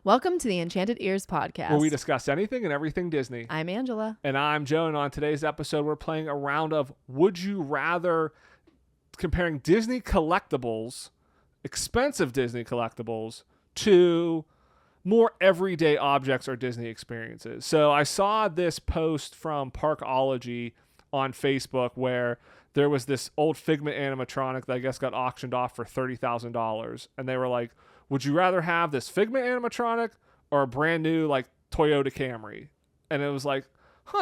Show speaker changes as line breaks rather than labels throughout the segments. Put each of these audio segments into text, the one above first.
Welcome to the Enchanted Ears podcast,
where we discuss anything and everything Disney.
I'm Angela.
And I'm Joe, and on today's episode, we're playing a round of Would You Rather, comparing Disney collectibles, expensive Disney collectibles, to more everyday objects or Disney experiences. So I saw this post from Parkology on Facebook where there was this old Figment animatronic that I guess got auctioned off for $30,000. And they were like, would you rather have this Figment animatronic or a brand new like Toyota Camry? And it was like,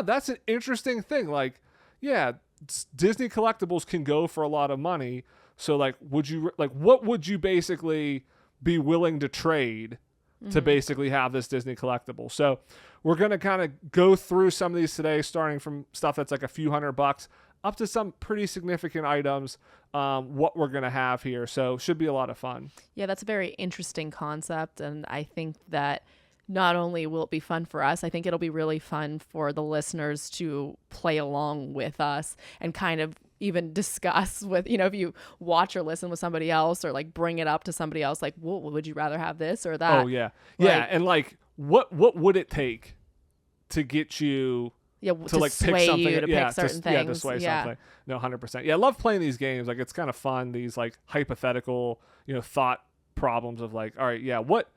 that's an interesting thing. Like, yeah, Disney collectibles can go for a lot of money. So like, what would you basically be willing to trade to basically have this Disney collectible? So we're going to kind of go through some of these today, starting from stuff that's like a few $100 up to some pretty significant items, what we're going to have here. So should be a lot of fun.
Yeah, that's a very interesting concept. And I think that not only will it be fun for us, I think it'll be really fun for the listeners to play along with us and kind of even discuss with, if you watch or listen with somebody else or like bring it up to somebody else, like, well, would you rather have this or that?
Oh, yeah. Yeah. And like, what would it take to get you to like
sway
pick something?
You to pick certain things.
Yeah, to sway something. No, 100%. Yeah, I love playing these games. Like, it's kind of fun. These like hypothetical, thought problems of like, all right, yeah, what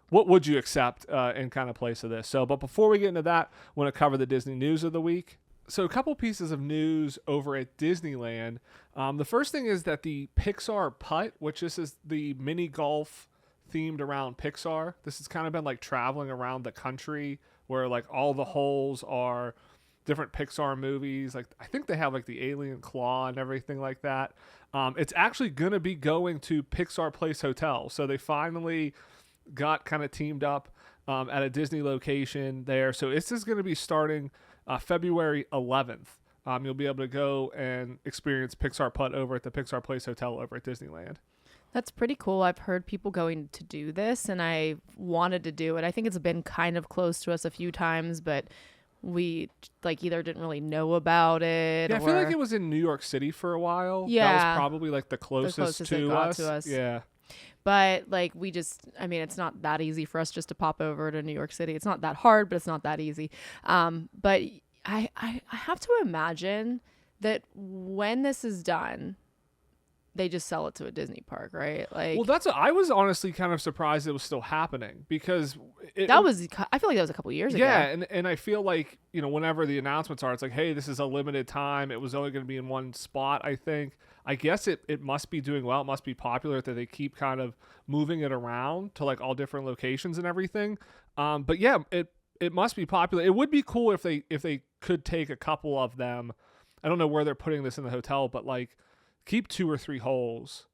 would you accept in kind of place of this? So, but before we get into that, I want to cover the Disney news of the week. So a couple pieces of news over at Disneyland. The first thing is that the Pixar Putt, which this is the mini golf themed around Pixar. This has kind of been like traveling around the country where like all the holes are different Pixar movies. Like I think they have like the Alien Claw and everything like that. It's actually going to be going to Pixar Place Hotel. So they finally got kind of teamed up at a Disney location there. So this is going to be starting February 11th. You'll be able to go and experience Pixar Putt over at the Pixar Place Hotel over at Disneyland.
That's pretty cool. I've heard people going to do this, and I wanted to do it. I think it's been kind of close to us a few times, but we like either didn't really know about it.
Yeah, I feel like it was in New York City for a while.
Yeah,
that was probably like the closest to us. Yeah.
But like it's not that easy for us just to pop over to New York City. It's not that hard, but it's not that easy. But I have to imagine that when this is done, they just sell it to a Disney park, right? Like,
well, I was honestly kind of surprised it was still happening because I feel
like that was a couple years ago.
Yeah, and I feel like whenever the announcements are, it's like, hey, this is a limited time. It was only going to be in one spot. I guess it must be doing well. It must be popular that they keep kind of moving it around to like all different locations and everything. But yeah, it must be popular. It would be cool if they could take a couple of them. I don't know where they're putting this in the hotel, but like keep 2 or 3 holes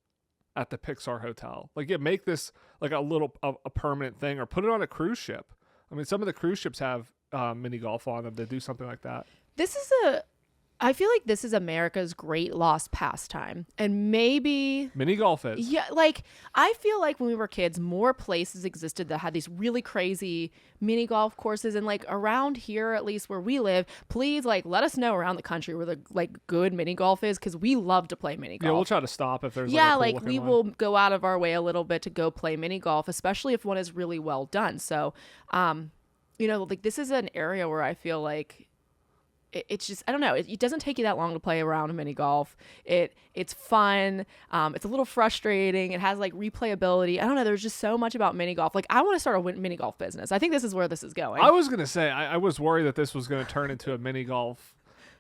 at the Pixar hotel. Like, yeah, make this like a permanent thing, or put it on a cruise ship. I mean, some of the cruise ships have mini golf on them to do something like that.
I feel like this is America's great lost pastime. And maybe
mini golf is.
Yeah, like I feel like when we were kids, more places existed that had these really crazy mini golf courses. And like around here, at least where we live, please like let us know around the country where the like good mini golf is, because we love to play mini golf.
Yeah, we'll try to stop if there's
we will go out of our way a little bit to go play mini golf, especially if one is really well done. So like this is an area where I feel like it's just, I don't know. It doesn't take you that long to play around a mini golf. It's fun. It's a little frustrating. It has like replayability. I don't know. There's just so much about mini golf. Like I want to start a mini golf business. I think this is where this is going.
I was going to say, I was worried that this was going to turn into a mini golf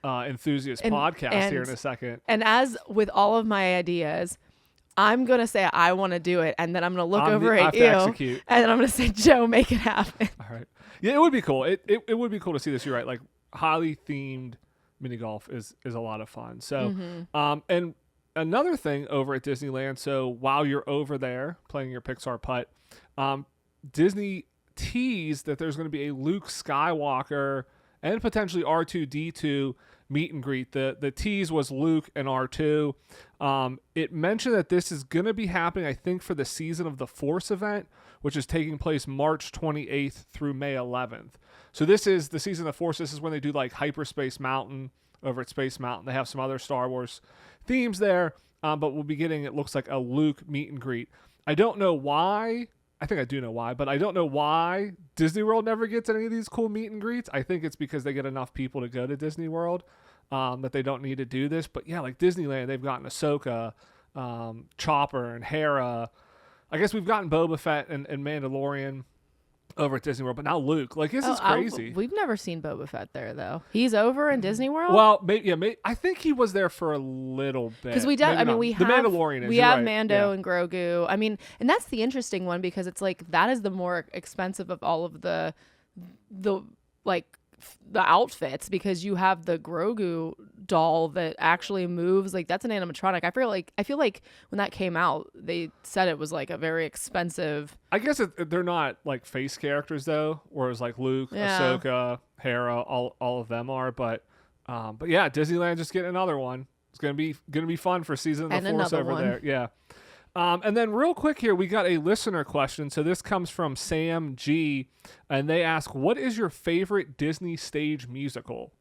enthusiast podcast here in a second.
And as with all of my ideas, I'm going to say I want to do it. And then I'm going to look over at you. And then I'm going to say, Joe, make it happen.
All right. Yeah, it would be cool. It would be cool to see this. You're right. Like, highly themed mini golf is a lot of fun. So, and another thing over at Disneyland. So while you're over there playing your Pixar Putt, Disney teased that there's going to be a Luke Skywalker and potentially R2-D2 meet and greet. The tease was Luke and R2. It mentioned that this is going to be happening, I think, for the Season of the Force event, which is taking place March 28th through May 11th. So this is the Season of the Force. This is when they do like Hyperspace Mountain over at Space Mountain. They have some other Star Wars themes there, but we'll be getting, it looks like, a Luke meet and greet. I don't know why. I think I do know why, but I don't know why Disney World never gets any of these cool meet and greets. I think it's because they get enough people to go to Disney World that they don't need to do this. But yeah, like Disneyland, they've gotten Ahsoka, Chopper, and Hera. I guess we've gotten Boba Fett and Mandalorian over at Disney World, but now Luke. Like, this is crazy.
We've never seen Boba Fett there, though. He's over in Disney World?
Well, maybe, I think he was there for a little bit.
Because
the Mandalorian
we have Mando and Grogu. I mean, and that's the interesting one, because it's like that is the more expensive of all of the outfits, because you have the Grogu doll that actually moves. Like, that's an animatronic. I feel like when that came out, they said it was like a very expensive.
I guess they're not like face characters though, whereas like Luke, Ahsoka, Hera, all of them are. But yeah, Disneyland just getting another one. It's gonna be fun for Season of the Force over there. Yeah. And then real quick here, we got a listener question. So this comes from Sam G, and they ask, what is your favorite Disney stage musical?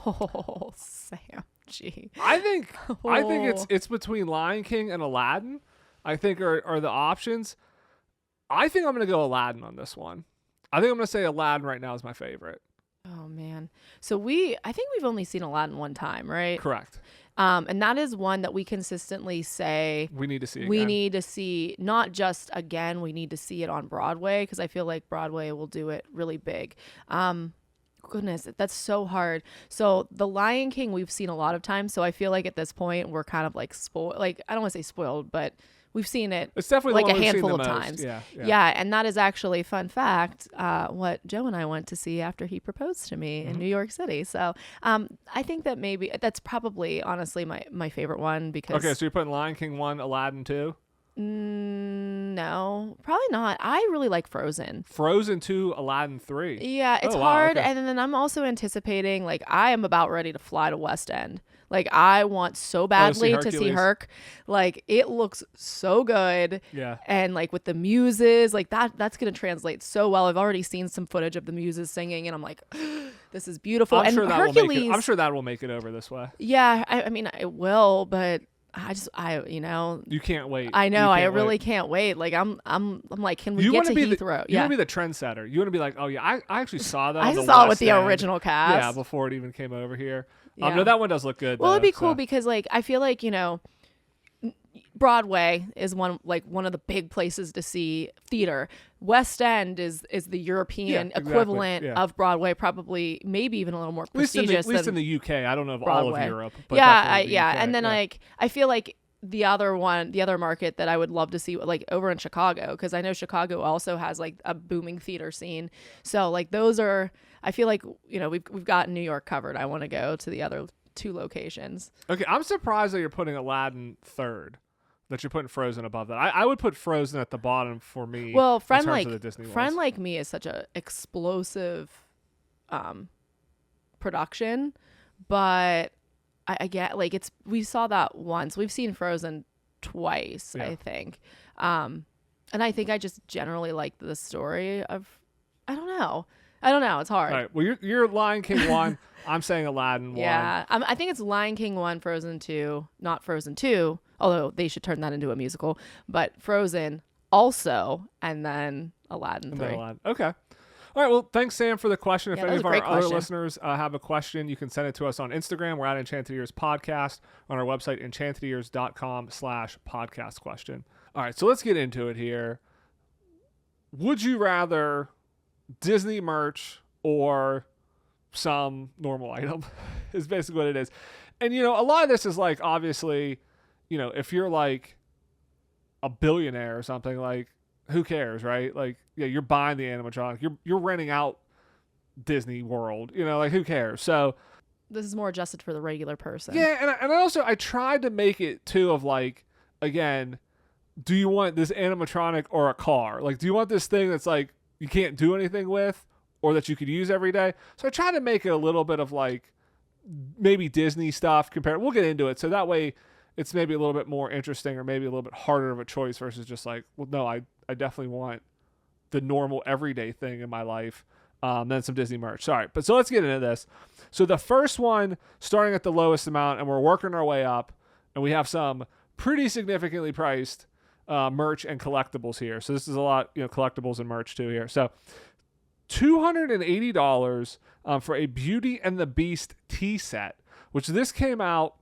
Oh, Sam G.
I think it's between Lion King and Aladdin, I think are the options. I think I'm going to go Aladdin on this one. I think I'm going to say Aladdin right now is my favorite.
Oh, man. So I think we've only seen Aladdin one time, right?
Correct.
And that is one that we consistently say
we need to see again.
We need to see, not just again, we need to see it on Broadway, because I feel like Broadway will do it really big. Goodness, that's so hard. So the Lion King we've seen a lot of times, so I feel like at this point we're kind of like spoiled. Like, I don't want to say spoiled, but we've seen it.
It's definitely
like a handful of times. Yeah, and that is actually, fun fact, what Joe and I went to see after he proposed to me in New York City. So I think that maybe that's probably honestly my favorite one, because
okay, so you're putting Lion King 1, Aladdin 2?
No, probably not. I really like Frozen.
Frozen 2, Aladdin 3.
Yeah, it's hard. Okay. And then I'm also anticipating, like, I am about ready to fly to West End. Like, I want so badly to see Herc. Like, it looks so good.
Yeah.
And like with the muses, like that's going to translate so well. I've already seen some footage of the muses singing, and I'm like, this is beautiful.
I'm sure that will make it over this way.
Yeah, I mean, it will, but you
can't wait.
I know. I really can't wait. Like, I'm like, can we get to Heathrow?
You want to be the trendsetter. You want to be like, oh yeah, I actually saw that.
I saw it with the original cast.
Yeah, before it even came over here. No, that one does look good.
Well, it'd be cool because, like, I feel like, Broadway is one of the big places to see theater. West End is the European equivalent of Broadway, probably maybe even a little more prestigious.
At least in the UK. I don't know of
Broadway.
all of Europe. But
and then like I feel like the other market that I would love to see, like, over in Chicago, because I know Chicago also has like a booming theater scene. So like those are, I feel like, we've got New York covered. I want to go to the other two locations.
Okay, I'm surprised that you're putting Aladdin third. That you're putting Frozen above that. I would put Frozen at the bottom for me.
Well, Friend Like Me is such a explosive production, but I get, like, we saw that once. We've seen Frozen twice, I think. And I think I just generally like the story of, I don't know. It's hard.
All right. Well, you're Lion King 1. I'm saying Aladdin 1.
Yeah. I think it's Lion King 1, Frozen 2, not Frozen 2, although they should turn that into a musical, but Frozen also, and then Aladdin 3.
Okay. All right. Well, thanks, Sam, for the question. If any of our other
question.
listeners have a question, you can send it to us on Instagram. We're at Enchanted Ears Podcast, on our website, enchantedears.com/podcast question. All right. So let's get into it here. Would you rather Disney merch or some normal item is basically what it is. And, a lot of this is like, obviously, if you're like a billionaire or something, like, who cares, right? Like, yeah, you're buying the animatronic. You're renting out Disney World, like, who cares? So
this is more adjusted for the regular person.
Yeah. And I tried to make it too of like, again, do you want this animatronic or a car? Like, do you want this thing that's like, you can't do anything with, or that you could use every day? So I try to make it a little bit of like maybe Disney stuff compared. We'll get into it. So that way it's maybe a little bit more interesting, or maybe a little bit harder of a choice versus just like, well, no, I definitely want the normal everyday thing in my life. Then some Disney merch. All right. But so let's get into this. So the first one, starting at the lowest amount, and we're working our way up, and we have some pretty significantly priced merch and collectibles here. So this is a lot, collectibles and merch too here. So $280 for a Beauty and the Beast tea set, which this came out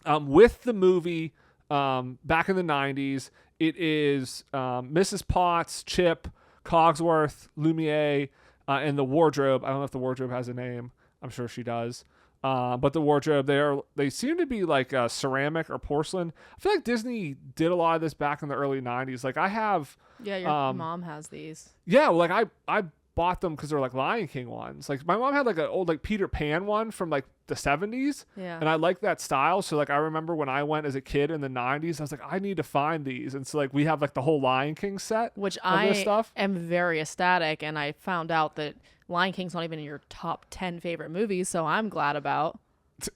with the movie back in the 90s. It is Mrs. Potts, Chip, Cogsworth, Lumiere, and the wardrobe. I don't know if the wardrobe has a name. I'm sure she does. But the wardrobe, they seem to be like ceramic or porcelain. I feel like Disney did a lot of this back in the early 90s. Like I have...
Yeah, your mom has these.
Yeah, well, like I bought them because they're like Lion King ones. Like my mom had like an old like Peter Pan one from like the 70s.
Yeah.
And I like that style. So like I remember when I went as a kid in the 90s, I was like, I need to find these. And so like we have like the whole Lion King set.
Which
this stuff.
am very ecstatic. And I found out that Lion King's not even in your top 10 favorite movies. So I'm glad about.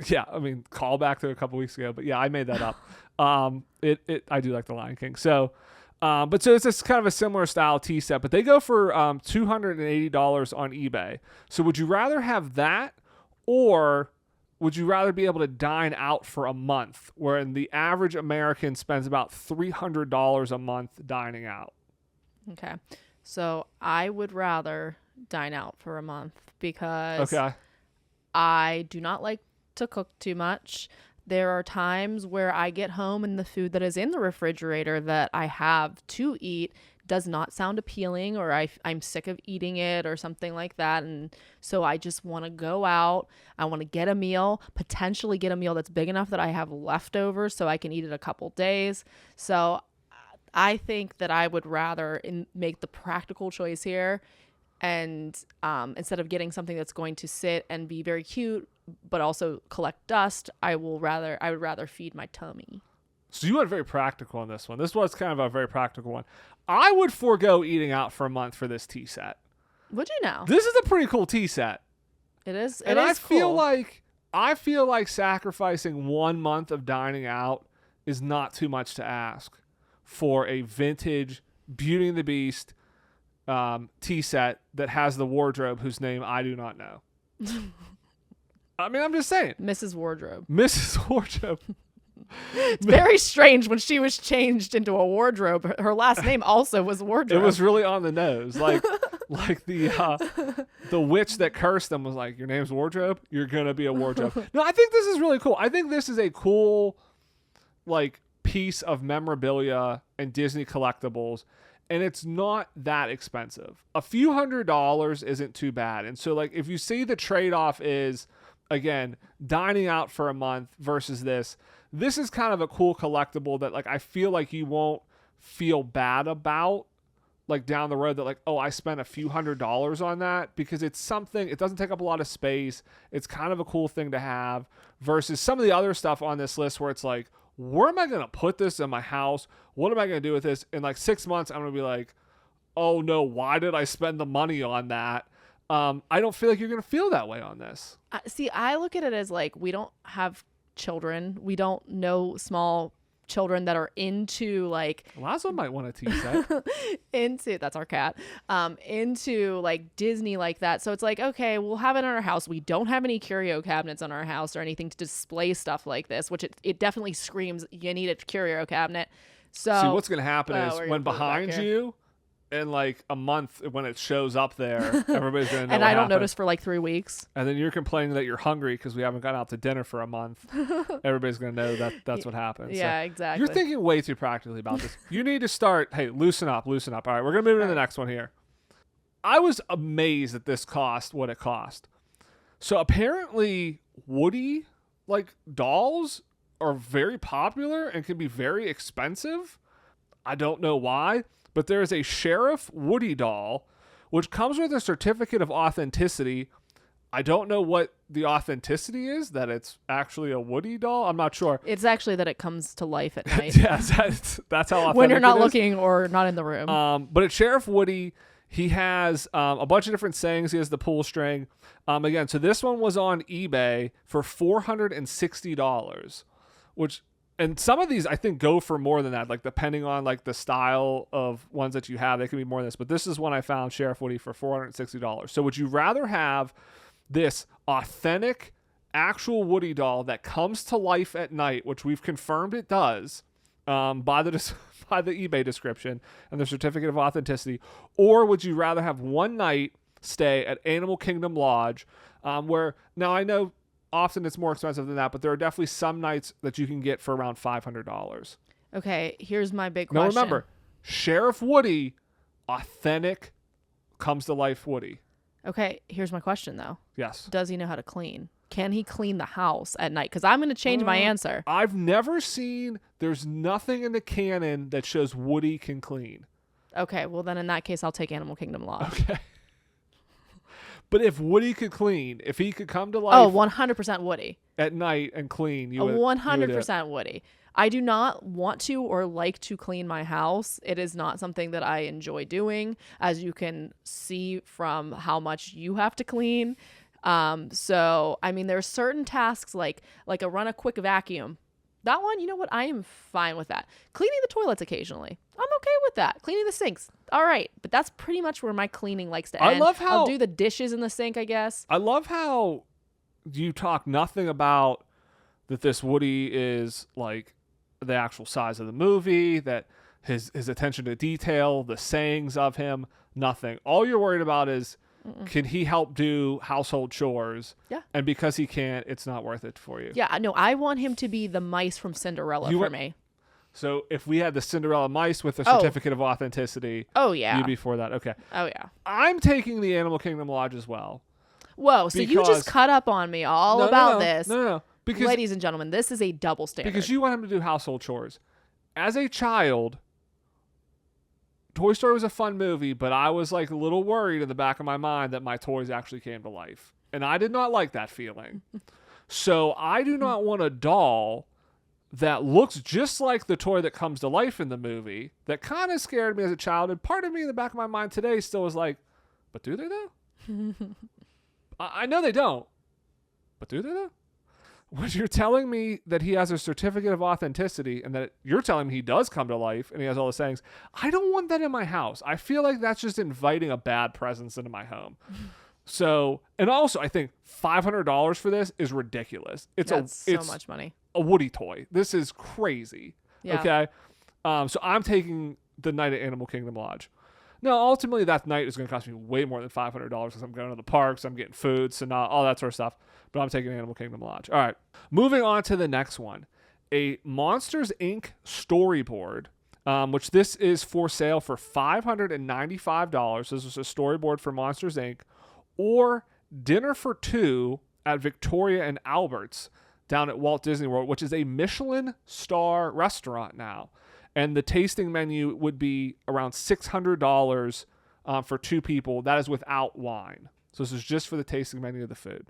Yeah, I mean, call back to a couple weeks ago. But yeah, I made that up. I do like the Lion King. So... but so it's just kind of a similar style tea set, but they go for $280 on eBay. So would you rather have that, or would you rather be able to dine out for a month, wherein the average American spends about $300 a month dining out?
Okay. So I would rather dine out for a month because I do not like to cook too much. There are times where I get home and the food that is in the refrigerator that I have to eat does not sound appealing, or I'm sick of eating it or something like that. And so I just want to go out. I want to get a meal, potentially get a meal that's big enough that I have leftovers so I can eat it a couple days. So I think that I would rather make the practical choice here. And instead of getting something that's going to sit and be very cute, but also collect dust, I would rather feed my tummy.
So you went very practical on this one. This was kind of a very practical one. I would forego eating out for a month for this tea set.
Would you now?
This is a pretty cool tea set.
It is.
And I feel like sacrificing 1 month of dining out is not too much to ask for a vintage Beauty and the Beast tea set that has the wardrobe whose name I do not know. I mean, I'm just saying.
Mrs. Wardrobe.
Mrs. Wardrobe.
It's very strange when she was changed into a wardrobe. Her last name also was Wardrobe.
It was really on the nose. Like the witch that cursed them was like, your name's Wardrobe? You're going to be a wardrobe. No, I think this is really cool. I think this is a cool like piece of memorabilia and Disney collectibles. And it's not that expensive. A few $100s isn't too bad. And so like if you see the trade-off is, again, dining out for a month versus this is kind of a cool collectible that like I feel like you won't feel bad about like down the road that like, oh, I spent a few $100s on that, because it's something, it doesn't take up a lot of space. It's kind of a cool thing to have versus some of the other stuff on this list where it's like, where am I going to put this in my house? What am I going to do with this? In like 6 months, I'm going to be like, oh no, why did I spend the money on that? I don't feel like you're going to feel that way on this.
See, I look at it as like, we don't have children. We don't know small children that are into like
Lazo might want a tea set.
into that's our cat. Into like Disney like that. So it's like, okay, we'll have it in our house. We don't have any curio cabinets in our house or anything to display stuff like this, which it definitely screams you need a curio cabinet. So
see, what's gonna happen is when behind you in like a month when it shows up there, everybody's gonna know.
And I don't notice for like 3 weeks.
And then you're complaining that you're hungry because we haven't gone out to dinner for a month. Everybody's gonna know that's what happens.
Yeah,
so
exactly.
You're thinking way too practically about this. You need to start. Hey, loosen up. All right, we're gonna move into the next one here. I was amazed that this cost what it cost. So apparently, Woody like dolls are very popular and can be very expensive. I don't know why. But there is a Sheriff Woody doll, which comes with a certificate of authenticity. I don't know what the authenticity is, that it's actually a Woody doll. I'm not sure.
It's actually that it comes to life at night.
Yes, that's how authentic
when you're not
it is.
looking or not in the room.
But it's Sheriff Woody. He has a bunch of different sayings. He has the pull string. Again, so this one was on eBay for $460, which... And some of these, I think, go for more than that, like depending on like the style of ones that you have, they can be more than this. But this is one I found, Sheriff Woody, for $460. So would you rather have this authentic, actual Woody doll that comes to life at night, which we've confirmed it does, by the by the eBay description and the certificate of authenticity, or would you rather have one night stay at Animal Kingdom Lodge, where now I know often it's more expensive than that, but there are definitely some nights that you can get for around $500.
Okay, here's my big question.
Now remember, Sheriff Woody, authentic, comes to life Woody.
Okay, here's my question though.
Yes.
Does he know how to clean? Can he clean the house at night? Because I'm going to change my answer.
I've never seen, there's nothing in the canon that shows Woody can clean.
Okay, well then in that case, I'll take Animal Kingdom Lodge.
Okay. But if Woody could clean, if he could come to life.
Oh, 100% Woody.
At night and clean. You would,
100% Woody. I do not want to or like to clean my house. It is not something that I enjoy doing, as you can see from how much you have to clean. So, I mean, there are certain tasks like run a quick vacuum. That one, you know what? I am fine with that. Cleaning the toilets occasionally. I'm okay with that. Cleaning the sinks. All right. But that's pretty much where my cleaning likes to end.
I love how...
I'll do the dishes in the sink, I guess.
I love how you talk nothing about that this Woody is like the actual size of the movie, that his attention to detail, the sayings of him, nothing. All you're worried about is can he help do household chores?
Yeah.
And because he can't, it's not worth it for you.
Yeah, no, I want him to be the mice from Cinderella for me.
So if we had the Cinderella mice with a certificate of authenticity, you'd be for that. Okay.
Oh, yeah.
I'm taking the Animal Kingdom Lodge as well.
Whoa, so you just cut up on me about this.
No. Because,
ladies and gentlemen, this is a double standard.
Because you want him to do household chores. As a child, Toy Story was a fun movie, but I was like a little worried in the back of my mind that my toys actually came to life. And I did not like that feeling. So I do not want a doll that looks just like the toy that comes to life in the movie. That kind of scared me as a child. And part of me in the back of my mind today still was like, but do they though? I know they don't. But do they though? When you're telling me that he has a certificate of authenticity and that you're telling me he does come to life and he has all the sayings, I don't want that in my house. I feel like that's just inviting a bad presence into my home. So, and also I think $500 for this is ridiculous. It's so
much money.
A Woody toy. This is crazy.
Yeah.
Okay. So I'm taking the night at Animal Kingdom Lodge. Now, ultimately, that night is going to cost me way more than $500 because I'm going to the parks, I'm getting food, so not all that sort of stuff. But I'm taking Animal Kingdom Lodge. All right. Moving on to the next one. A Monsters, Inc. storyboard, which this is for sale for $595. This is a storyboard for Monsters, Inc. Or Dinner for Two at Victoria and Albert's down at Walt Disney World, which is a Michelin star restaurant now. And the tasting menu would be around $600 for two people. That is without wine. So this is just for the tasting menu of the food.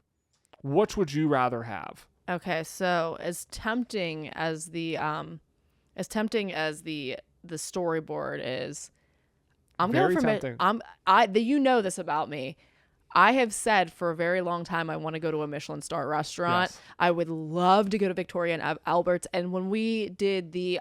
Which would you rather have?
Okay, so as tempting as the storyboard is, I'm
Very
going for
tempting.
you know this about me. I have said for a very long time I want to go to a Michelin star restaurant.
Yes.
I would love to go to Victoria and Albert's. And when we did the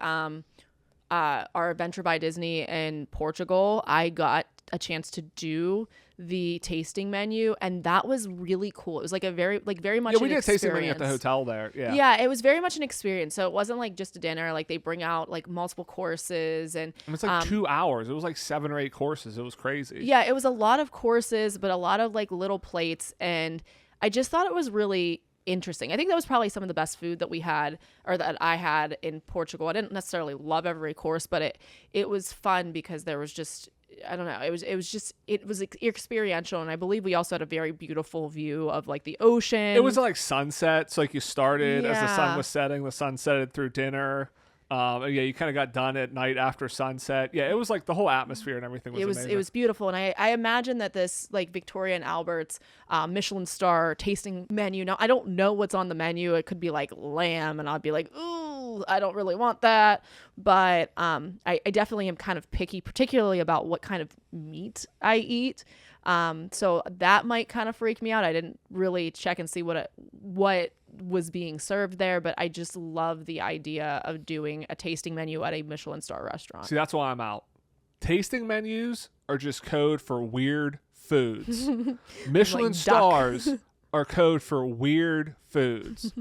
our Adventure by Disney in Portugal, I got a chance to do the tasting menu, and that was really cool. It was like very much
we
an
did
experience.
tasting menu at the hotel there.
Yeah, it was very much an experience. So it wasn't like just a dinner. Like they bring out like multiple courses, and
it's like 2 hours. It was like 7 or 8 courses. It was crazy.
Yeah, it was a lot of courses, but a lot of like little plates, and I just thought it was really interesting. I think that was probably some of the best food that we had, or that I had in Portugal. I didn't necessarily love every course, but it was fun because there was just, I don't know, it was experiential, and I believe we also had a very beautiful view of like the ocean.
It was like sunset, so like you started as the sun was setting, the sun set through dinner. You kind of got done at night after sunset. Yeah, it was like the whole atmosphere and everything was amazing.
It was beautiful, and I imagine that this like Victoria and Albert's Michelin star tasting menu. Now I don't know what's on the menu. It could be like lamb, and I'd be like, ooh, I don't really want that. But I definitely am kind of picky, particularly about what kind of meat I eat. So that might kind of freak me out. I didn't really check and see what was being served there, but I just love the idea of doing a tasting menu at a Michelin star restaurant.
See, that's why I'm out. Tasting menus are just code for weird foods. Michelin
like
stars are code for weird foods.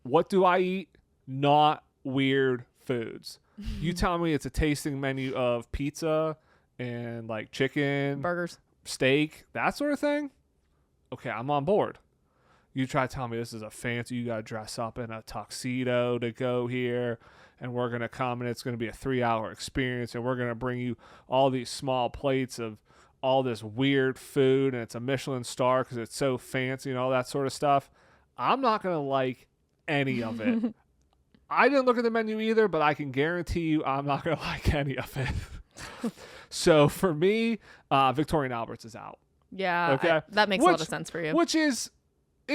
What do I eat? Not weird foods. You tell me it's a tasting menu of pizza and like chicken,
Burgers,
steak, that sort of thing. Okay, I'm on board. You try to tell me this is a fancy, you got to dress up in a tuxedo to go here, and we're going to come and it's going to be a 3-hour experience, and we're going to bring you all these small plates of all this weird food, and it's a Michelin star because it's so fancy and all that sort of stuff. I'm not going to like any of it. I didn't look at the menu either, but I can guarantee you I'm not going to like any of it. So for me, Victoria and Albert's is out.
Yeah,
Okay.
that makes a lot of sense for you.
Which is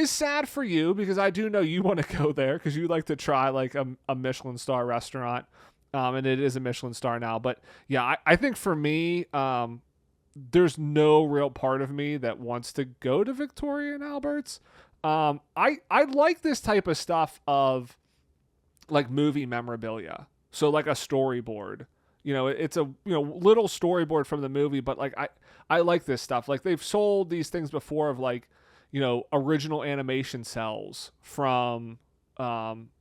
sad for you because I do know you want to go there because you like to try like a Michelin star restaurant, and it is a Michelin star now. But yeah, I think for me, there's no real part of me that wants to go to Victoria and Albert's. I like this type of stuff of like movie memorabilia. So like a storyboard. It's a little storyboard from the movie, but like I like this stuff. Like they've sold these things before of like, original animation cells from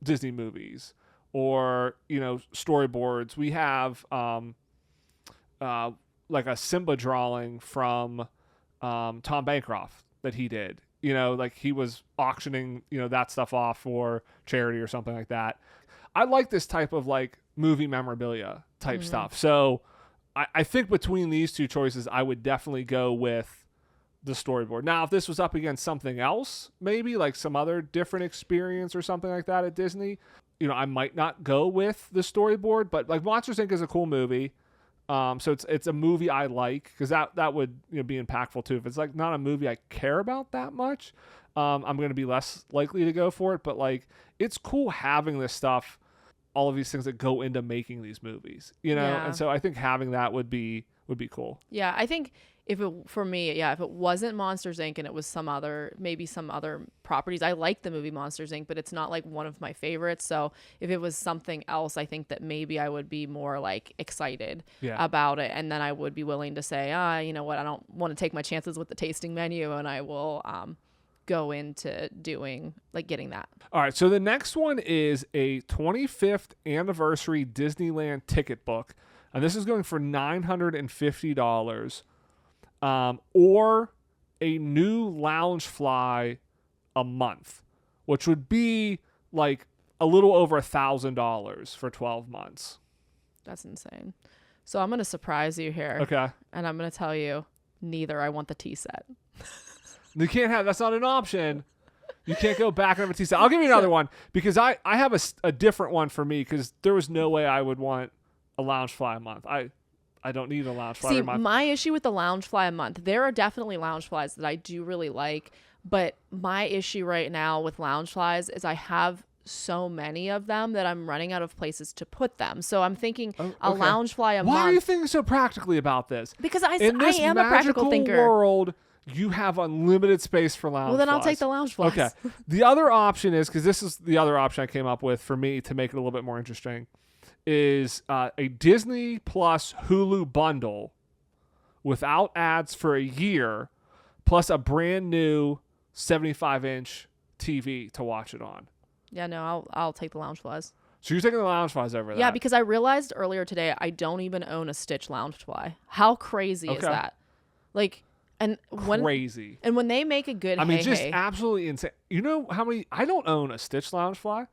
Disney movies or, storyboards. We have like a Simba drawing from Tom Bancroft that he did. Like he was auctioning, that stuff off for charity or something like that. I like this type of like movie memorabilia type stuff. So I think between these two choices, I would definitely go with the storyboard. Now, if this was up against something else, maybe like some other different experience or something like that at Disney, I might not go with the storyboard, but like Monsters Inc. is a cool movie. So it's a movie I like because that would be impactful too. If it's like not a movie I care about that much, I'm going to be less likely to go for it. But like it's cool having this stuff, all of these things that go into making these movies,
Yeah.
And so I think having that would be cool.
Yeah, I think if it wasn't Monsters Inc. and it was some other properties, I like the movie Monsters Inc., but it's not like one of my favorites. So if it was something else, I think that maybe I would be more like excited about it. And then I would be willing to say, you know what, I don't want to take my chances with the tasting menu, and I will go into getting that.
All right. So the next one is a 25th anniversary Disneyland ticket book. And this is going for $950. Or a new Loungefly a month, which would be like a little over $1,000 for 12 months.
That's insane. So I'm going to surprise you here.
Okay.
And I'm going to tell you neither. I want the tea set.
You can't have, that's not an option. You can't go back and have a tea set. I'll give you another one because I have a different one for me because there was no way I would want a Loungefly a month. I don't need a Loungefly a month.
See, my issue with the Loungefly a month, there are definitely Loungeflies that I do really like, but my issue right now with Loungeflies is I have so many of them that I'm running out of places to put them. So I'm thinking a Loungefly a month.
Why are you thinking so practically about this?
Because I
this
am a practical thinker.
World, you have unlimited space for Loungeflies.
Well, then I'll take the Loungeflies.
Okay. The other option is, because this is the other option I came up with for me to make it a little bit more interesting, is a Disney Plus Hulu bundle without ads for a year, plus a brand new 75-inch TV to watch it on.
Yeah, no, I'll take the Loungeflies.
So you're taking the Loungeflies over that?
Yeah, because I realized earlier today I don't even own a Stitch Loungefly. How crazy is that? Like,
crazy.
And when they make a good,
just absolutely insane. You know how many? I don't own a Stitch Loungefly.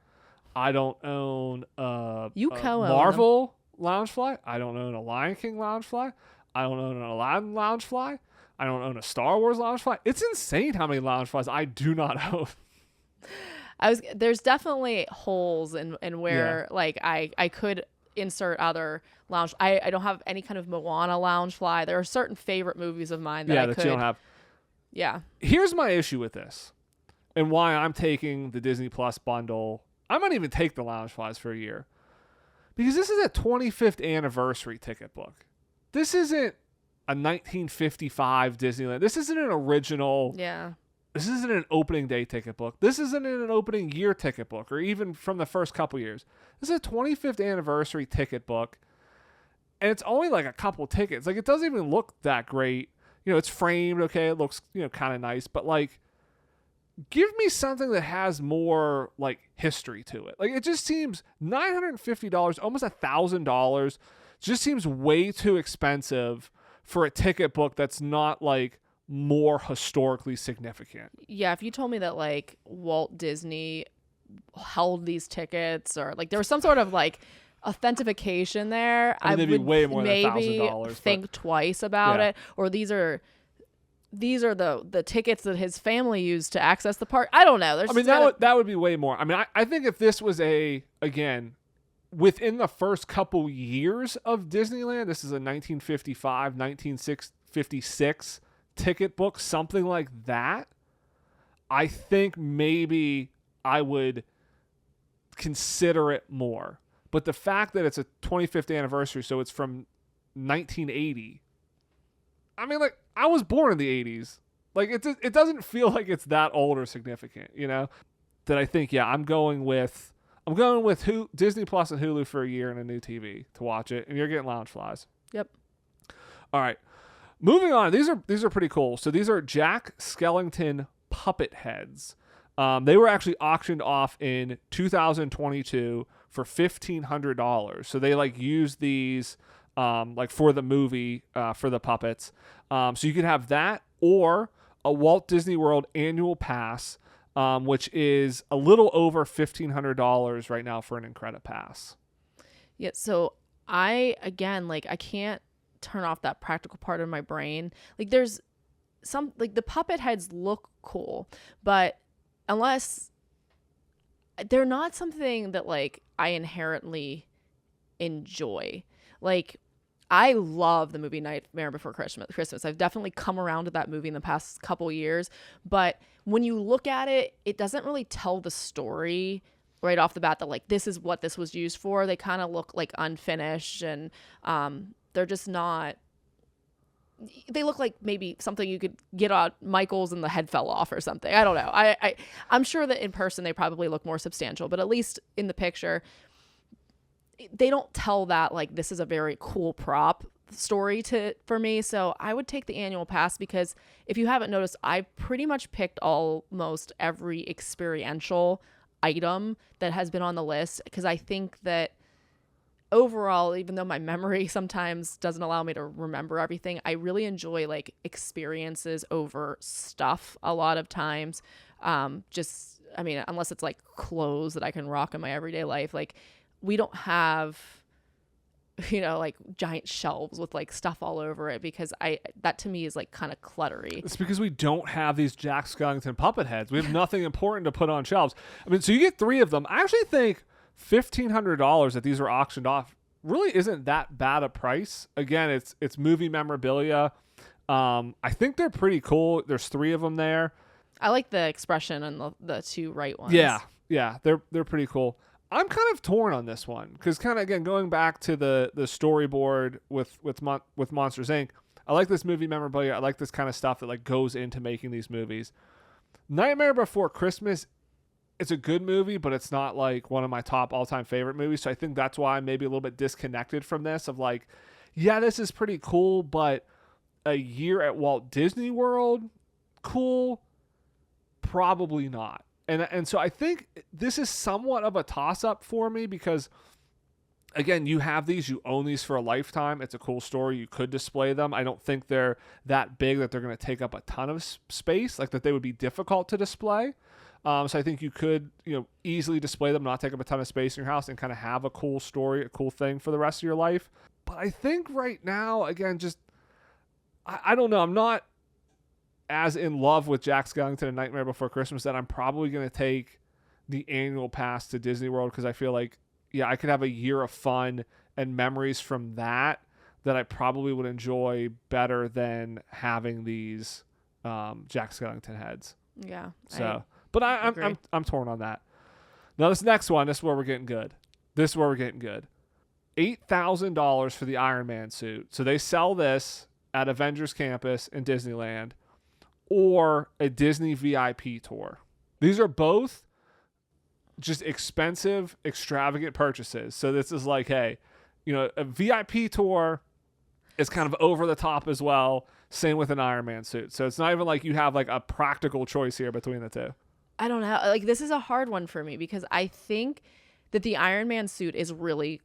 I don't own a Marvel Loungefly. I don't own a Lion King Loungefly. I don't own an Aladdin Loungefly. I don't own a Star Wars Loungefly. It's insane how many Loungeflies I do not own.
There's definitely holes in where like I could insert other lounge. I don't have any kind of Moana Loungefly. There are certain favorite movies of mine that I could.
You don't have.
Yeah.
Here's my issue with this, and why I'm taking the Disney Plus bundle. I might even take the Loungeflies for a year. Because this is a 25th anniversary ticket book. This isn't a 1955 Disneyland. This isn't an original.
Yeah.
This isn't an opening day ticket book. This isn't an opening year ticket book, or even from the first couple years. This is a 25th anniversary ticket book. And it's only like a couple tickets. Like, it doesn't even look that great. It's framed, okay? It looks, kind of nice. But, like, give me something that has more like history to it. Like it just seems $950, almost $1,000, just seems way too expensive for a ticket book that's not like more historically significant.
Yeah, if you told me that like Walt Disney held these tickets or like there was some sort of like authentication there,
I mean, they'd be
would
way more than
maybe
$1,000.
think twice about
Yeah.
it. Or these are the tickets that his family used to access the park. I don't know. There's
I mean, that would be way more. I mean, I think if this was again, within the first couple years of Disneyland, this is a 1955, 1956 ticket book, something like that, I think maybe I would consider it more. But the fact that it's a 25th anniversary, so it's from 1980. I mean, like, I was born in the 80s. Like, it doesn't feel like it's that old or significant, you know? That I think, yeah, I'm going with Disney Plus and Hulu for a year and a new TV to watch it, and you're getting Loungeflies.
Yep.
All right. Moving on. These are pretty cool. So these are Jack Skellington puppet heads. They were actually auctioned off in 2022 for $1,500. So they like used these like for the movie for the puppets. So you could have that or a Walt Disney World annual pass, which is a little over $1,500 right now for an Incredipass pass.
Yeah. So I can't turn off that practical part of my brain. Like there's some like the puppet heads look cool, but unless they're not something that like I inherently enjoy. Like I love the movie Nightmare Before Christmas. I've definitely come around to that movie in the past couple years, but when you look at it, it doesn't really tell the story right off the bat that like this is what this was used for. They kind of look like unfinished and they're just not. They look like maybe something you could get on Michael's and the head fell off or something. I don't know. I'm sure that in person they probably look more substantial, but at least in the picture, they don't tell that like this is a very cool prop story for me. So I would take the annual pass because if you haven't noticed, I've pretty much picked almost every experiential item that has been on the list because I think that overall, even though my memory sometimes doesn't allow me to remember everything, I really enjoy like experiences over stuff a lot of times. I mean, unless it's like clothes that I can rock in my everyday life, like we don't have, like giant shelves with like stuff all over it because that to me is like kind of cluttery.
It's because we don't have these Jack Skellington puppet heads. We have nothing important to put on shelves. I mean, so you get 3 of them. I actually think $1,500 that these were auctioned off really isn't that bad a price. Again, it's movie memorabilia. I think they're pretty cool. There's 3 of them there.
I like the expression and the 2 right ones.
Yeah, they're pretty cool. I'm kind of torn on this one because kind of again going back to the storyboard with Monsters Inc. I like this movie memorabilia. I like this kind of stuff that like goes into making these movies. Nightmare Before Christmas, it's a good movie, but it's not like one of my top all-time favorite movies. So I think that's why I'm maybe a little bit disconnected from this of like, yeah, this is pretty cool, but a year at Walt Disney World, cool, probably not. And so I think this is somewhat of a toss-up for me because, again, you have these, you own these for a lifetime. It's a cool story. You could display them. I don't think they're that big that they're going to take up a ton of space, like that they would be difficult to display. So I think you could, easily display them, not take up a ton of space in your house and kind of have a cool story, a cool thing for the rest of your life. But I think right now, again, just, I don't know. I'm not as in love with Jack Skellington and Nightmare Before Christmas that I'm probably going to take the annual pass to Disney World because I feel like, yeah, I could have a year of fun and memories from that I probably would enjoy better than having these Jack Skellington heads.
Yeah.
So, but I'm torn on that. Now this next one, this is where we're getting good. $8,000 for the Iron Man suit. So they sell this at Avengers Campus in Disneyland or a Disney VIP tour. These are both just expensive, extravagant purchases. So this is like, hey, a VIP tour is kind of over the top as well. Same with an Iron Man suit. So it's not even like you have like a practical choice here between the two.
I don't know. Like, this is a hard one for me because I think that the Iron Man suit is really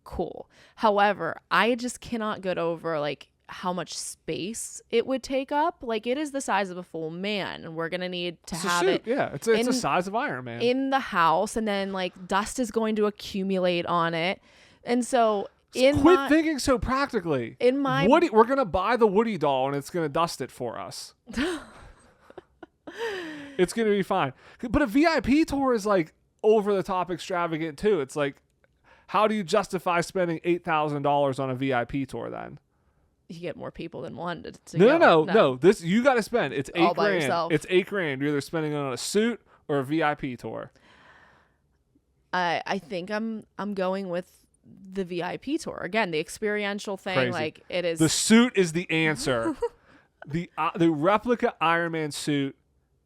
cool. However, I just cannot get over like how much space it would take up. Like, it is the size of a full man, and we're gonna need to have it.
Yeah, it's the size of Iron Man
in the house, and then like dust is going to accumulate on it, and so.
Quit thinking so practically.
In my
Woody, we're gonna buy the Woody doll and it's gonna dust it for us. It's gonna be fine. But a VIP tour is like over the top extravagant too. It's like, how do you justify spending $8,000 on a VIP tour then?
You get more people than one to
no. This you got to spend. It's $8,000.
By yourself.
It's $8,000. You're either spending it on a suit or a VIP tour.
I think I'm going with the VIP tour. Again, the experiential thing.
Crazy.
Like, it is.
The suit is the answer. the replica Iron Man suit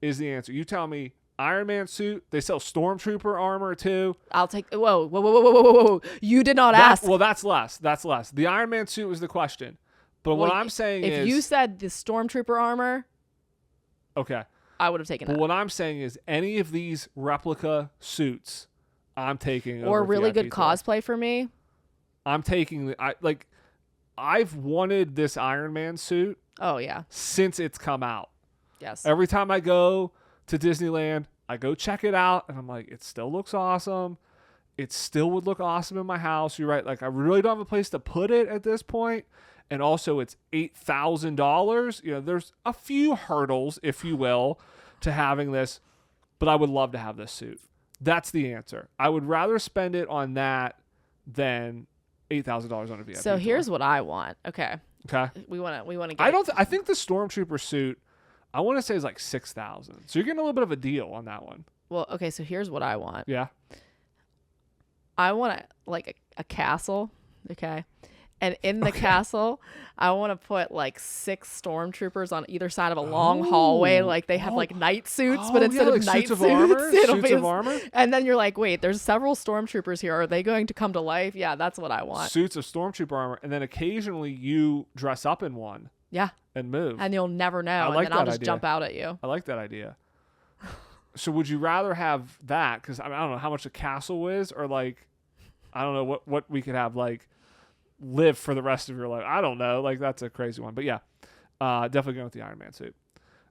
is the answer. You tell me, Iron Man suit. They sell Stormtrooper armor too.
I'll take. Whoa! You did not ask.
Well, that's less. The Iron Man suit was the question. But what I'm saying is,
if you said the Stormtrooper armor,
okay,
I would have taken that.
But what I'm saying is, any of these replica suits, I'm taking.
Or
over
really
VIP
good
tour.
cosplay for me.
I'm taking. I've wanted this Iron Man suit.
Oh yeah.
Since it's come out.
Yes.
Every time I go to Disneyland, I go check it out, and I'm like, it still looks awesome. It still would look awesome in my house. You're right. Like, I really don't have a place to put it at this point. And also, it's $8,000. You know, there's a few hurdles, if you will, to having this. But I would love to have this suit. That's the answer. I would rather spend it on that than $8,000 on a VIP.
So here's what I want. Okay. We want to get.
I think the Stormtrooper suit, I want to say is like $6,000. So you're getting a little bit of a deal on that one.
Well, okay. So here's what I want.
Yeah.
I want a castle. Okay. And in the castle, I want to put like 6 stormtroopers on either side of a long hallway. Like, they have like night suits, but instead of night suits, it'll be
armor.
And then you're like, wait, there's several stormtroopers here. Are they going to come to life? Yeah, that's what I want.
Suits of stormtrooper armor, and then occasionally you dress up in one.
Yeah.
And move.
And you'll never know. And then I'll just jump out at you.
I like that idea. So would you rather have that? Because I don't know how much a castle is, or like, I don't know what we could have, like, live for the rest of your life. I don't know. Like, that's a crazy one. But yeah, definitely going with the Iron Man suit.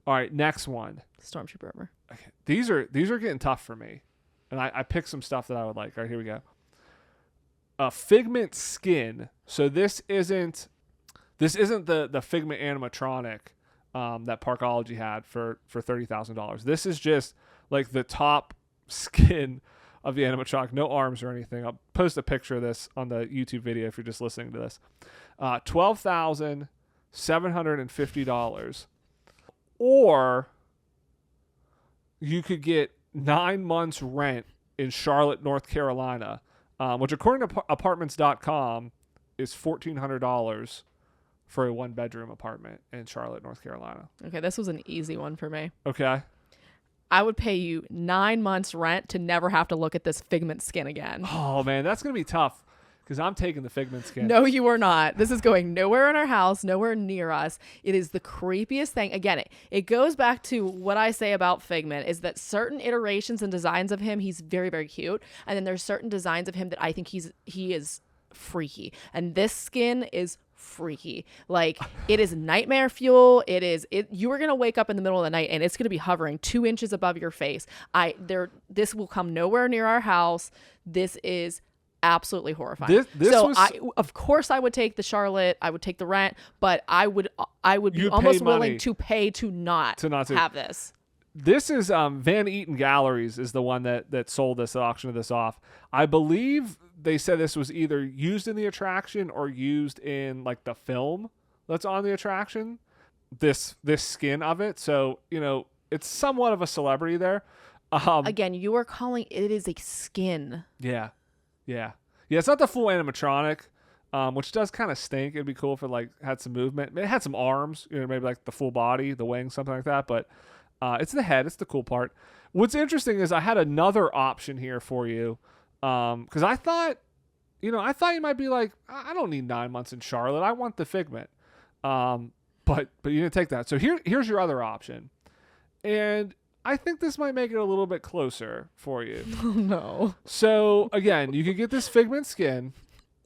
All right, next one.
Stormtrooper armor.
Okay. These are getting tough for me. And I picked some stuff that I would like. All right, here we go. Figment skin. So this isn't the Figment animatronic that Parkology had for $30,000. This is just like the top skin of the animatronic, no arms or anything. I'll post a picture of this on the YouTube video if you're just listening to this. $12,750. Or you could get 9 months rent in Charlotte, North Carolina, which according to apartments.com is $1,400 for a 1-bedroom apartment in Charlotte, North Carolina.
Okay, this was an easy one for me.
Okay.
I would pay you 9 months rent to never have to look at this Figment skin again.
Oh, man, that's going to be tough because I'm taking the Figment skin.
No, you are not. This is going nowhere in our house, nowhere near us. It is the creepiest thing. Again, it goes back to what I say about Figment is that certain iterations and designs of him, he's very, very cute. And then there's certain designs of him that I think he is freaky. And this skin is freaky. Like, it is nightmare fuel. You are going to wake up in the middle of the night and it's going to be hovering 2 inches above your face. This will come nowhere near our house. This is absolutely horrifying. Of course I would take the Charlotte, I would take the rent, but I would be almost willing to pay to not have this.
This is Van Eaton Galleries is the one that sold this, auctioned this off. I believe they said this was either used in the attraction or used in like the film that's on the attraction. This skin of it, so you know it's somewhat of a celebrity there.
Again, you are calling it is a skin.
Yeah. It's not the full animatronic, which does kind of stink. It'd be cool if it like had some movement. It had some arms, you know, maybe like the full body, the wings, something like that. But it's the head. It's the cool part. What's interesting is I had another option here for you, because I thought you might be like, I don't need 9 months in Charlotte. I want the Figment. But you didn't take that. So here's your other option, and I think this might make it a little bit closer for you.
Oh, no.
So again, you could get this Figment skin,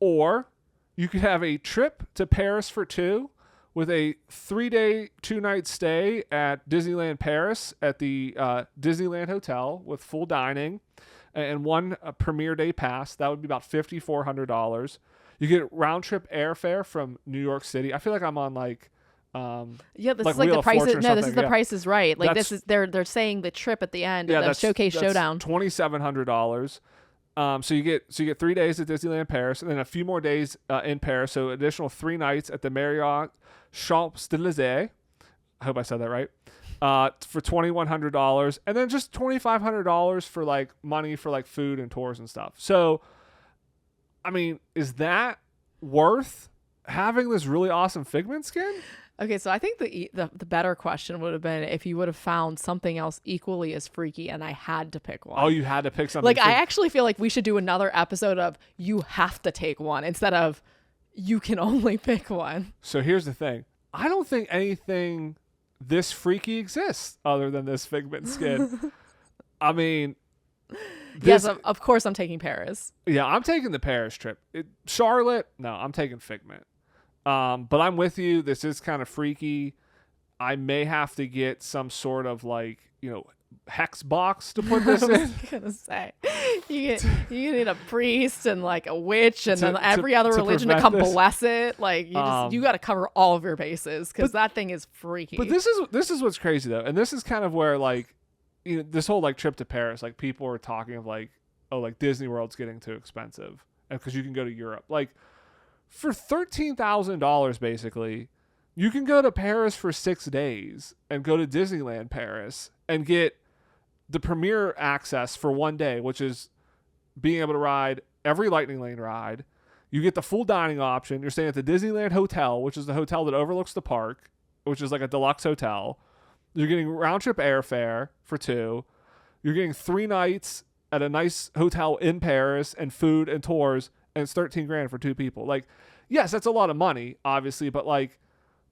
or you could have a trip to Paris for 2 with a 3-day, 2-night stay at Disneyland Paris at the Disneyland Hotel with full dining and one premiere day pass. That would be about $5,400. You get round trip airfare from New York City. I feel like I'm on like
this
like
is like
Wheel
the
of
price.
Fortune or
No, this is
something.
the Price is Right. Like
That's-
this is they're saying the trip at the end of the
that's
Showcase Showdown.
$2,700. So you get 3 days at Disneyland Paris, and then a few more days in Paris. So additional 3 nights at the Marriott Champs-Élysées. I hope I said that right. For $2,100, and then just $2,500 for like money for like food and tours and stuff. So, I mean, is that worth having this really awesome Figment skin?
Okay, so I think the better question would have been if you would have found something else equally as freaky and I had to pick one.
Oh, you had to pick something.
Like, I actually feel like we should do another episode of you have to take one instead of you can only pick one.
So here's the thing. I don't think anything this freaky exists other than this Figment skin. I mean,
yes, of course I'm taking Paris.
Yeah, I'm taking the Paris trip. Charlotte, no, I'm taking Figment. But I'm with you. This is kind of freaky. I may have to get some sort of like, hex box to put this
I
in.
was gonna say you need a priest and like a witch and then every other religion to come bless it. Like you got to cover all of your bases because that thing is freaky.
But this is what's crazy though, and this is kind of where like this whole like trip to Paris, like people are talking of like, oh, like Disney World's getting too expensive, and because you can go to Europe, like for $13,000 basically, you can go to Paris for 6 days and go to Disneyland Paris and get the premier access for 1 day, which is being able to ride every Lightning Lane ride. You get the full dining option. You're staying at the Disneyland Hotel, which is the hotel that overlooks the park, which is like a deluxe hotel. You're getting round trip airfare for 2. You're getting 3 nights at a nice hotel in Paris and food and tours, and it's $13,000 for 2 people. Like, yes, that's a lot of money, obviously, but like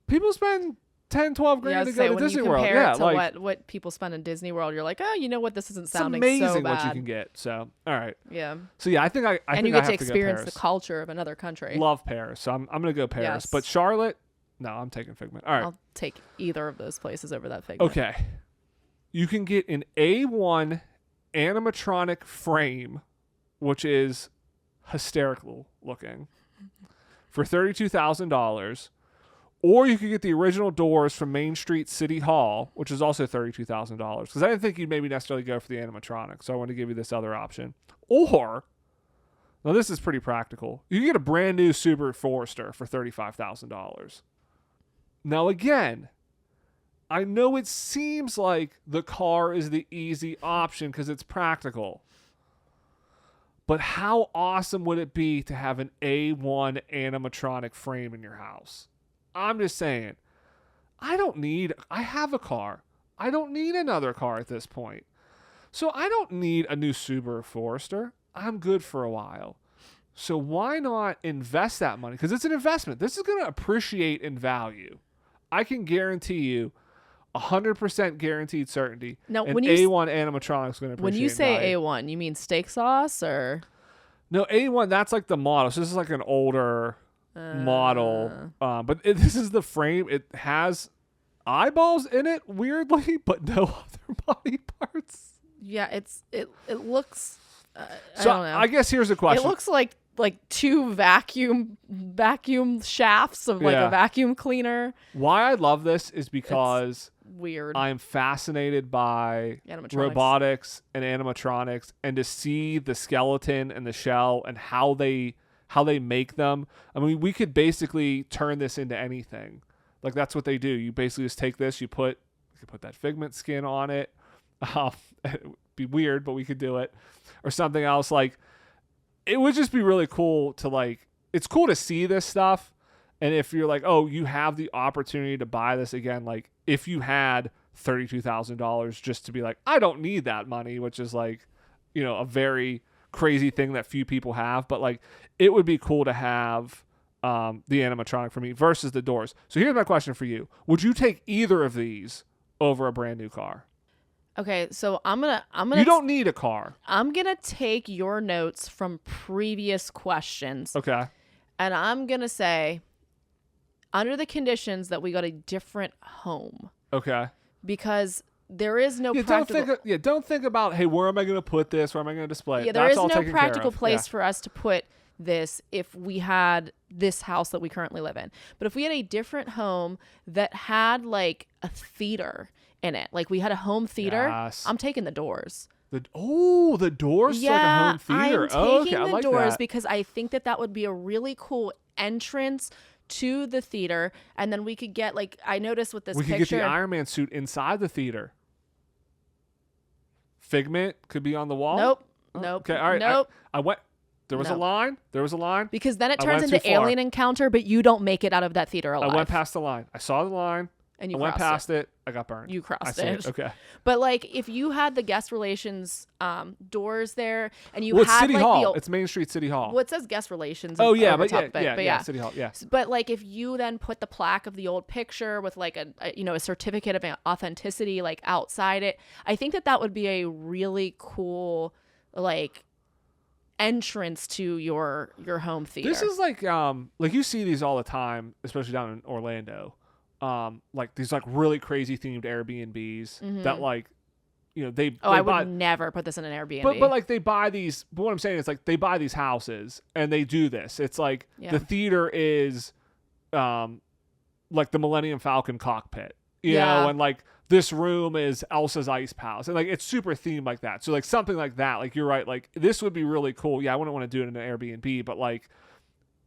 people spend $10,000-$12,000 to go to Disney World. Yeah,
to
like
what people spend in Disney World, you're like, oh, you know what? This isn't
it's
sounding
amazing
so bad.
what you can get. So, all right.
Yeah.
So yeah, I think I
and
think
you
I
get
have
to experience
go
the
Paris.
culture of another country.
Love Paris, so I'm gonna go Paris.
Yes.
But Charlotte, no, I'm taking Figment. All right.
I'll take either of those places over that Figment.
Okay. You can get an A1 animatronic frame, which is hysterical looking, for $32,000. Or you could get the original doors from Main Street City Hall, which is also $32,000. Because I didn't think you'd maybe necessarily go for the animatronic, so I wanted to give you this other option. Or, now this is pretty practical, you can get a brand new Subaru Forester for $35,000. Now again, I know it seems like the car is the easy option because it's practical. But how awesome would it be to have an A1 animatronic frame in your house? I'm just saying, I have a car. I don't need another car at this point. So I don't need a new Subaru Forester. I'm good for a while. So why not invest that money? Because it's an investment. This is going to appreciate in value. I can guarantee you 100% guaranteed certainty.
Now,
an
when
A1 animatronic is going to appreciate
when you
in
say
value.
A1, you mean steak sauce or?
No, A1, that's like the model. So this is like an older model. This is the frame. It has eyeballs in it, weirdly, but no other body parts.
Yeah, it looks. I
So
don't know.
I guess here's the question.
It looks like 2 vacuum shafts of like
Yeah.
a vacuum cleaner.
Why I love this is because
Weird.
I'm fascinated by
Animatronics.
robotics and animatronics, and to see the skeleton and the shell and how they make them. I mean, we could basically turn this into anything. Like that's what they do. You basically just take this, you could put that Figment skin on it. It would be weird, but we could do it, or something else. Like it would just be really cool to like. It's cool to see this stuff, and if you're like, oh, you have the opportunity to buy this again, like if you had $32,000 just to be like, I don't need that money, which is like, a very crazy thing that few people have, but like it would be cool to have the animatronic for me versus the doors. So here's my question for you: would you take either of these over a brand new car?
Okay, so I'm
You
gonna
don't need a car.
I'm gonna take your notes from previous questions,
Okay.
and I'm gonna say, under the conditions that we got a different home,
Okay.
because there is no
Yeah,
practical.
don't think about, hey, where am I going to put this? Where am I going to display it?
Yeah, there
That's
is
all
no
taken care
practical
of.
place for us to put this if we had this house that we currently live in. But if we had a different home that had like a theater in it, like we had a home theater,
Yes.
I'm taking the doors.
The doors to like a home theater.
I'm taking
I
the
like
doors
that.
because I think that that would be a really cool entrance to the theater, and then we could get like I noticed with this
We could
picture.
get the Iron Man suit inside the theater. Figment could be on the wall.
Nope.
Oh,
Nope.
Okay, all right.
Nope.
I went. There was a
Nope.
line. There was a line.
Because then it
I
turns
went too
into
far.
Alien Encounter, but you don't make it out of that theater alive.
I went past the line. I saw the line.
and you
I went
crossed
past it. I got burned.
You
I
crossed
see
it.
Okay.
But like if you had the guest relations doors there, and you
Well, it's
had
City
like
Hall.
the old,
It's Main Street City Hall.
well, it says guest relations.
Oh yeah,
over
but
top of it,
yeah,
but
City Hall. Yeah.
But like if you then put the plaque of the old picture with like a certificate of authenticity like outside it, I think that that would be a really cool like entrance to your home theater.
This is like you see these all the time, especially down in Orlando. Like these like really crazy themed Airbnbs that like, you know, they
I
buy,
would never put this in an Airbnb.
but like they buy these. But what I'm saying is like they buy these houses and they do this. It's like the theater is, like the Millennium Falcon cockpit, you know, and like this room is Elsa's Ice Palace, and like it's super themed like that. So like something like that, like you're right, like this would be really cool. Yeah, I wouldn't want to do it in an Airbnb, but like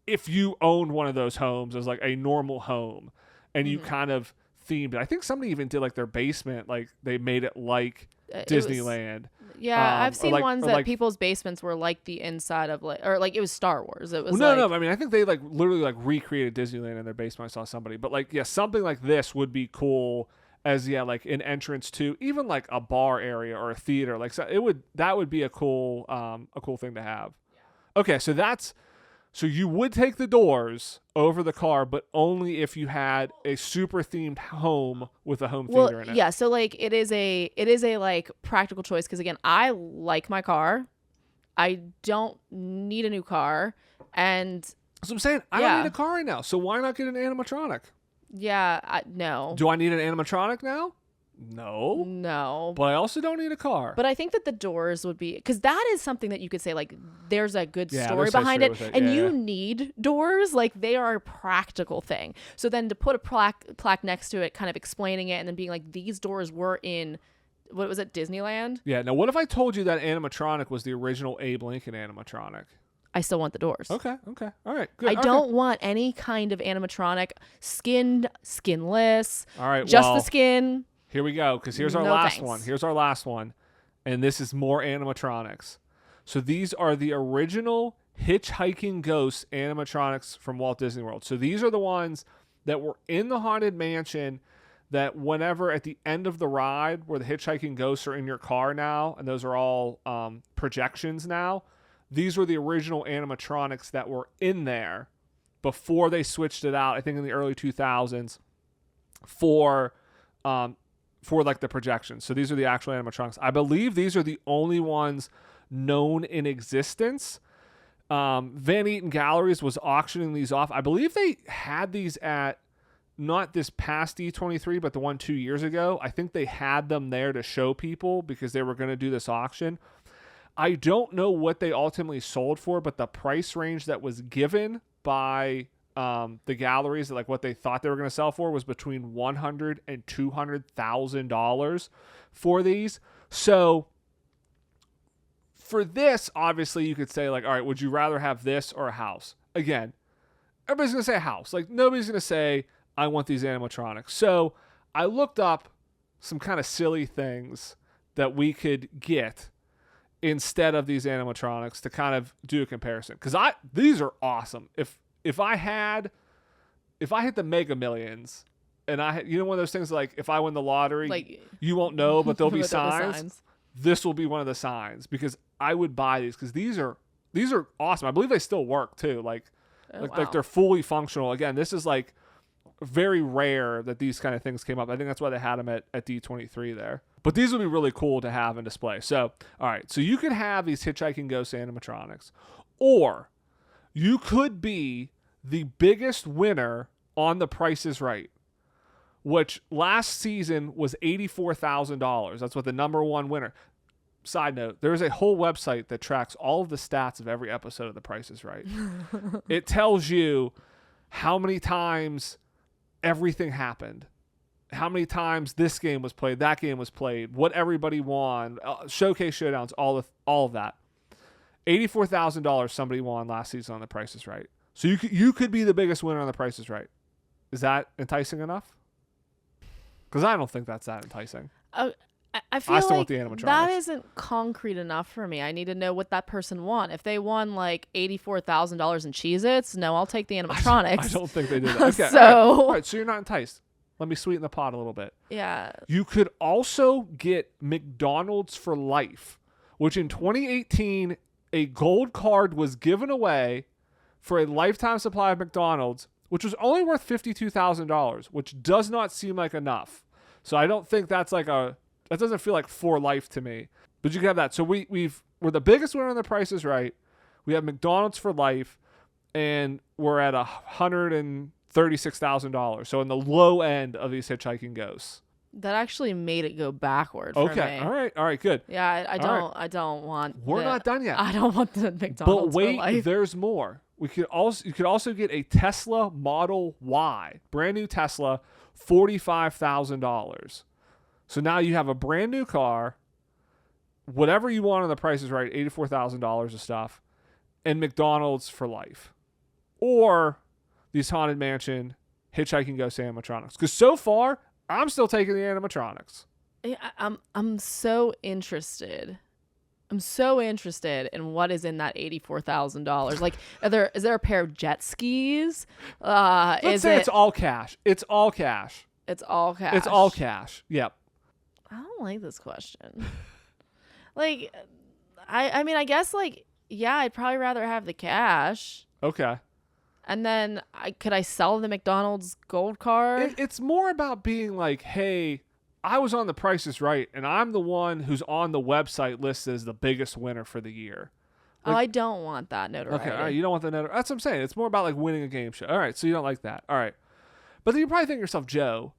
if you owned one of those homes as like a normal home, and you kind of themed it. I think somebody even did like their basement, like they made it like Disneyland.
I've seen ones that
like,
people's basements were like the inside of like, or like it was Star Wars. It was
no. I mean, I think they like literally like recreated Disneyland in their basement. I saw somebody, but like, yeah, something like this would be cool as like an entrance to even like a bar area or a theater. Like so that would be a cool thing to have. Okay, so you would take the doors over the car, but only if you had a super themed home with a home theater in it.
Yeah, so like it is a like practical choice because again, I like my car. I don't need a new car, and
So I'm saying I don't need a car right now. So why not get an animatronic?
no.
Do I need an animatronic now? No. But I also don't need a car.
But I think that the doors would be because that is something that you could say like there's a good story
there's
behind
history
it,
with it.
and
Yeah,
you need doors, like they are a practical thing. So then to put a plaque next to it, kind of explaining it, and then being like these doors were in what was it, Disneyland?
Yeah. Now, what if I told you that animatronic was the original Abe Lincoln animatronic?
I still want the doors.
Okay. All right. Good.
I don't want any kind of animatronic, skinned, skinless.
All right.
Just the skin.
Here we go, because here's our
No
last
thanks.
one. Here's our last one. And this is more animatronics. So these are the original Hitchhiking Ghost animatronics from Walt Disney World. So these are the ones that were in the Haunted Mansion that whenever at the end of the ride where the Hitchhiking Ghosts are in your car now, and those are all projections now, these were the original animatronics that were in there before they switched it out, I think in the early 2000s, for like the projections. So these are the actual animatronics. I believe these are the only ones known in existence. Van Eaton Galleries was auctioning these off. I believe they had these at not this past D23, but the one 2 years ago. I think they had them there to show people because they were going to do this auction. I don't know what they ultimately sold for, but the price range that was given by the galleries, like what they thought they were going to sell for, was between $100,000 and $200,000 for these. So for this, obviously, you could say like, all right, would you rather have this or a house? Again, everybody's going to say a house. Like nobody's going to say, I want these animatronics. So I looked up some kind of silly things that we could get instead of these animatronics to kind of do a comparison. Because these are awesome. If I hit the Mega Millions and one of those things like if I win the lottery, like, you won't know, but there'll be signs. This will be one of the signs because I would buy these because these are awesome. I believe they still work too. Like they're fully functional. Again, this is like very rare that these kind of things came up. I think that's why they had them at D23 there. But these would be really cool to have and display. So, all right. So you could have these Hitchhiking Ghost animatronics, or you could be the biggest winner on The Price is Right, which last season was $84,000. That's what the number one winner. Side note, there's a whole website that tracks all of the stats of every episode of The Price is Right. It tells you how many times everything happened, how many times this game was played, that game was played, what everybody won, showcase showdowns, all of that. $84,000 somebody won last season on The Price is Right. So you could be the biggest winner on The Price is Right. Is that enticing enough? Because I don't think that's that enticing.
I feel
still want
like
the animatronics.
that isn't concrete enough for me. I need to know what that person won. If they won like $84,000 in Cheez-Its, no, I'll take the animatronics.
I don't think they did that. Okay,
So,
all right, so you're not enticed. Let me sweeten the pot a little bit.
yeah.
You could also get McDonald's for life, which in 2018, a gold card was given away for a lifetime supply of McDonald's, which was only worth $52,000, which does not seem like enough. So I don't think that's like that doesn't feel like for life to me. But you can have that. So we're the biggest winner on The Price is Right. We have McDonald's for life, and we're at $136,000. So in the low end of these Hitchhiking Ghosts.
That actually made it go backward for
Okay.
me.
All right. Good.
Yeah, I
All right.
I don't want.
We're not done yet.
I don't want the McDonald's
But wait,
for life.
there's more. You could also get a Tesla Model Y, brand new Tesla, $45,000. So now you have a brand new car, whatever you want on The Price is Right, $84,000 of stuff, and McDonald's for life, or these Haunted Mansion Hitchhiking Ghost animatronics. Because so far, I'm still taking the animatronics.
I'm so interested. I'm so interested in what is in that $84,000. Like, is there a pair of jet skis?
Let's say it's all cash. It's all cash.
It's all cash.
It's all cash. Yep.
I don't like this question. Like, I mean, I guess, like, yeah, I'd probably rather have the cash.
Okay.
And then could I sell the McDonald's gold card?
It's more about being like, hey, I was on The Price is Right, and I'm the one who's on the website listed as the biggest winner for the year. Like,
I don't want that notoriety.
Okay, all right, you don't want the notoriety. That's what I'm saying. It's more about like winning a game show. All right, so you don't like that. All right. But then you probably think to yourself, Joe,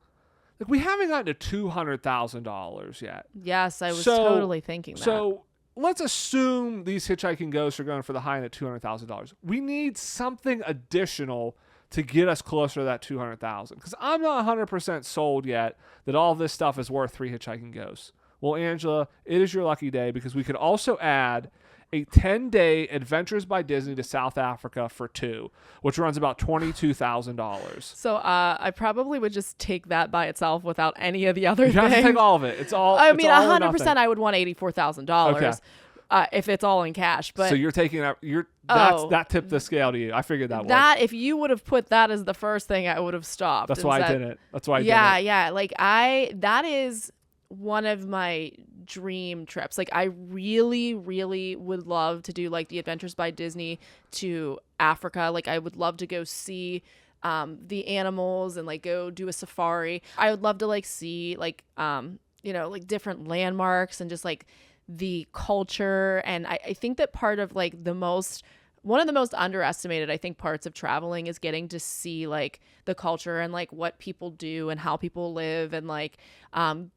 like, we haven't gotten to $200,000 yet.
Yes, I was totally thinking that.
So let's assume these Hitchhiking Ghosts are going for the high end at $200,000. We need something additional to get us closer to that $200,000. Because I'm not 100% sold yet that all this stuff is worth 3 Hitchhiking Ghosts. Well, Angela, it is your lucky day, because we could also add a 10-day Adventures by Disney to South Africa for 2, which runs about $22,000.
So I probably would just take that by itself without any of the other
You
things.
have to take all of it. It's all.
I
it's
mean,
all or
100%.
nothing.
I would want $84,000 if it's all in cash. But
So you're taking that. That tipped the scale to you. I figured that would.
If you would have put that as the first thing, I would have stopped.
That's
and
why I
said,
didn't. That's why I didn't.
Yeah. Like that is one of my dream trips. Like, I really, really would love to do like the Adventures by Disney to Africa. Like, I would love to go see the animals and like go do a safari. I would love to like see like like different landmarks and just like the culture. And I think that part of like one of the most underestimated, I think, parts of traveling is getting to see like the culture and like what people do and how people live, and like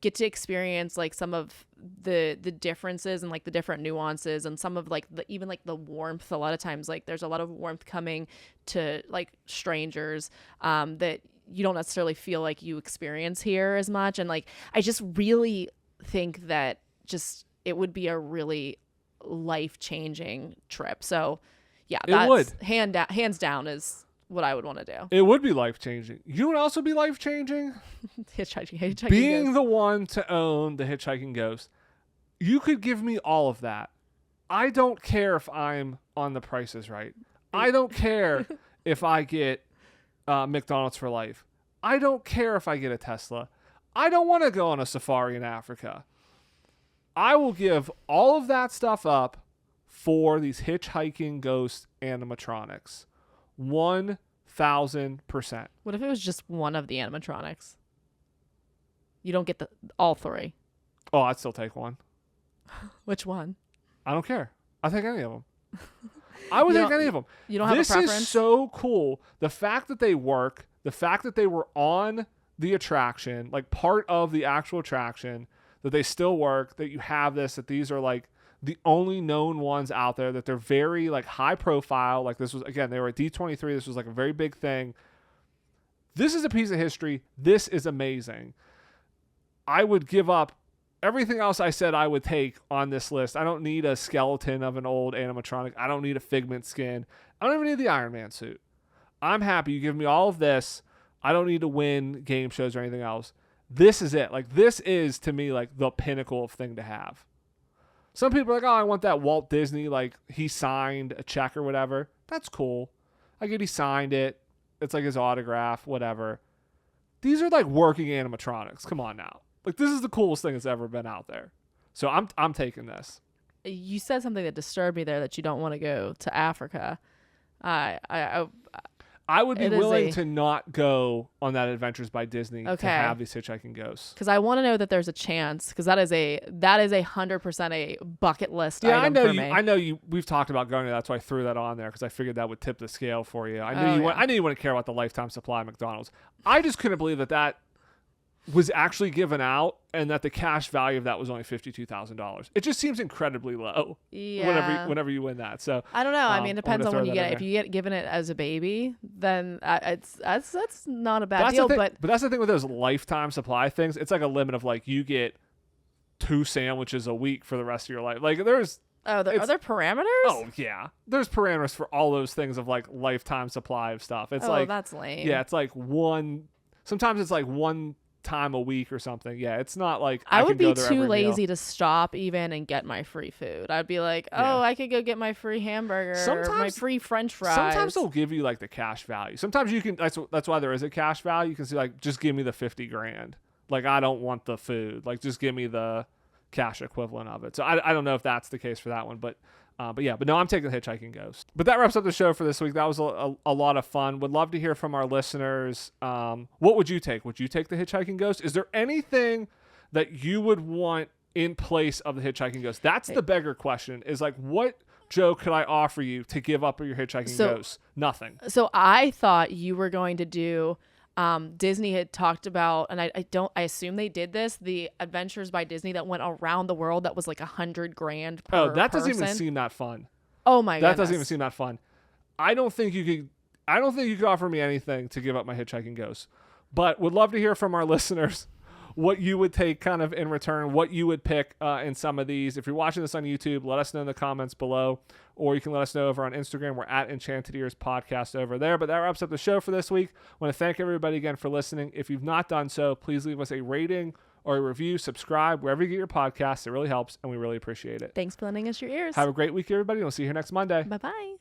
get to experience like some of the differences and like the different nuances and some of like even like the warmth. A lot of times, like, there's a lot of warmth coming to like strangers that you don't necessarily feel like you experience here as much. And like, I just really think that just it would be a really life-changing trip. So yeah, that's hands down is what I would want to do.
It would be life-changing. You would also be life-changing?
Hitchhiking
Being
Ghost.
the one to own the Hitchhiking Ghost. You could give me all of that. I don't care if I'm on The Price is Right. I don't care if I get McDonald's for life. I don't care if I get a Tesla. I don't want to go on a safari in Africa. I will give all of that stuff up for these Hitchhiking Ghost animatronics. 1,000%.
What if it was just one of the animatronics? You don't get all 3.
Oh, I'd still take one.
Which one?
I don't care. I'll take any of them. I would take any of them.
You don't have a preference?
This is so cool. The fact that they work, the fact that they were on the attraction, like part of the actual attraction, that they still work, that you have this, that these are like the only known ones out there, that they're very like high profile. Like this was, again, they were at D23. This was like a very big thing. This is a piece of history. This is amazing. I would give up everything else I said I would take on this list. I don't need a skeleton of an old animatronic. I don't need a Figment skin. I don't even need the Iron Man suit. I'm happy. You give me all of this. I don't need to win game shows or anything else. This is it. Like, this is, to me, like, the pinnacle of thing to have. Some people are like, oh, I want that Walt Disney, like, he signed a check or whatever. That's cool. I get he signed it. It's like his autograph, whatever. These are, like, working animatronics. Come on now. Like, this is the coolest thing that's ever been out there. So I'm taking this.
You said something that disturbed me there, that you don't want to go to Africa.
I would be willing to not go on that Adventures by Disney to have these Hitchhiking Ghosts.
Because I want to know that there's a chance, because that is 100% a bucket list item for me.
I know you. We've talked about going to that, that's why I threw that on there, because I figured that would tip the scale for you. I knew you wouldn't care about the lifetime supply of McDonald's. I just couldn't believe that was actually given out, and that the cash value of that was only $52,000. It just seems incredibly low.
Yeah.
Whenever you win that. So
I don't know. I mean, it depends on when you get it. If you get given it as a baby, then that's not a bad deal. But
that's the thing with those lifetime supply things. It's like a limit of like you get 2 sandwiches a week for the rest of your life. Like there's.
Are there parameters?
Oh yeah, there's parameters for all those things of like lifetime supply of stuff. It's like
that's lame.
Yeah, it's like one. Sometimes it's like one time a week or something. Yeah, it's not like
I would be too lazy to stop even and get my free food. I'd be like, I could go get my free hamburger or my free French fries.
Sometimes they'll give you like the cash value. Sometimes you can. That's why there is a cash value. You can see like, just give me the $50,000. Like I don't want the food. Like just give me the cash equivalent of it. So I don't know if that's the case for that one, but no, I'm taking the Hitchhiking Ghost. But that wraps up the show for this week. That was a lot of fun. Would love to hear from our listeners. What would you take? Would you take the Hitchhiking Ghost? Is there anything that you would want in place of the Hitchhiking Ghost? That's the beggar question, is like, what, Joe, could I offer you to give up your Hitchhiking Ghost? Nothing.
So I thought you were going to do... Disney had talked about, and I assume they did this, the Adventures by Disney that went around the world that was like $100,000 per
Oh, that
person.
doesn't even seem that fun.
Oh my god.
That doesn't even seem that fun. I don't think you could offer me anything to give up my Hitchhiking Ghost. But would love to hear from our listeners what you would take kind of in return, what you would pick in some of these. If you're watching this on YouTube, let us know in the comments below, or you can let us know over on Instagram. We're at Enchanted Ears Podcast over there. But that wraps up the show for this week. I want to thank everybody again for listening. If you've not done so, please leave us a rating or a review, subscribe, wherever you get your podcasts. It really helps, and we really appreciate it.
Thanks for lending us your ears.
Have a great week, everybody. We'll see you here next Monday.
Bye-bye.